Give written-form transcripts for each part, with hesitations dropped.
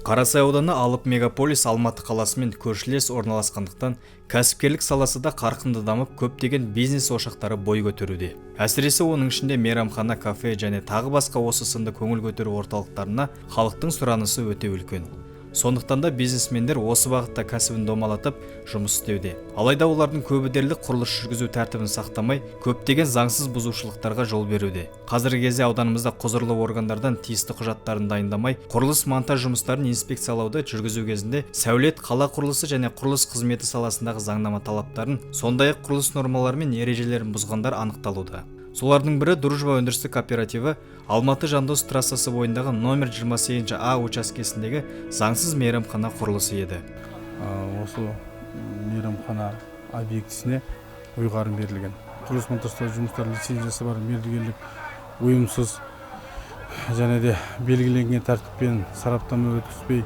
Қарасай ауданы алып мегаполис Алматы қаласымен көршілес орналасқандықтан, кәсіпкерлік саласы да қарқынды дамып, көптеген бизнес ошақтары бой көтеруде. Әсіресе оның ішінде мейрамхана, кафе және тағы басқа осы сынды көңіл көтеру орталықтарына халықтың сұранысы өте үлкен. Сондықтан да бизнесмендер осы бағытта кәсібін домалатып жұмыс істеуде. Алайда олардың көбі дерлік құрылыс жүргізу тәртібін сақтамай, көптеген заңсыз бұзушылықтарға жол беруде. Қазіргі кезде ауданымызда құзырлы органдардан тиісті құжаттарын дайындамай, құрылыс монтаж жұмыстарын инспекциялауды жүргізу кезінде сәулет, қала құрылысы және құрылыс қызметі саласындағы заңнама талаптарын, сондай-ақ құрылыс нормалары мен ережелерін бұзғандар анықталуда. Солардың бірі Дружба өндірістік кооперативі Алматы Жандос трассасы бойындағы номер 28 А учаскесіндегі заңсыз мейрамхана құрылысы еді. Осы мейрамхана объектісіне ұйғарым берілген. Құрылыс монтаждау жұмыстары лицензиясы бар мердігерлік ұйымсыз және де белгіленген тәртіппен сараптама өткізбей,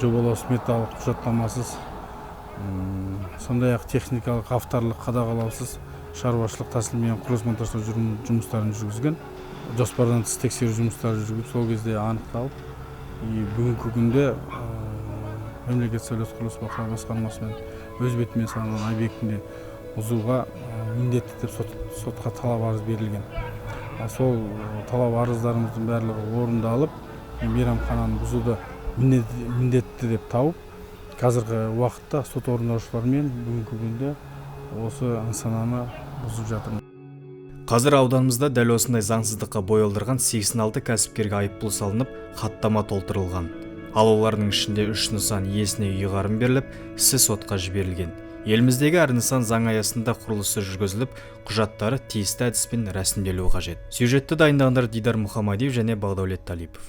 жобалау сметалық құжаттамасыз, сондай-ақ техникалық авторлық қадағалаусыз шаруашылық тәсілмен құрылыс монтаждау жұмыстарын жүргізген. Жоспардан тыс тексеру жұмыстары жүргізіп, сол кезде анықталып, бүгінгі күнде мемлекет сәулет құрылыс бақылау басқармасымен өз бетімен салынған объектінде бұзуға міндетті деп сотқа талап арыз берілген. Сол талап арыздарымыздың барлығы орындалып, мейрамхананы бұзуды міндетті деп тауып, қазіргі уақытта сот орындаушылармен бүгінгі күнде осы нысананы бұзып жатырмыз. Қазір ауданымызда дәл осындай заңсыздыққа бой алдырған 86 кәсіпкерге айыппұл салынып, хаттама толтырылған. Ал олардың ішінде 3 нысан иесіне ұйғарым беріліп, ісі сотқа жіберілген. Еліміздегі әр нысан заң аясында құрылысы жүргізіліп, құжаттары тиісті әдіспен рәсімделуі қажет. Сюжетті дайындағандар Дидар Мұхамадиев және Бағдәулет Талипов.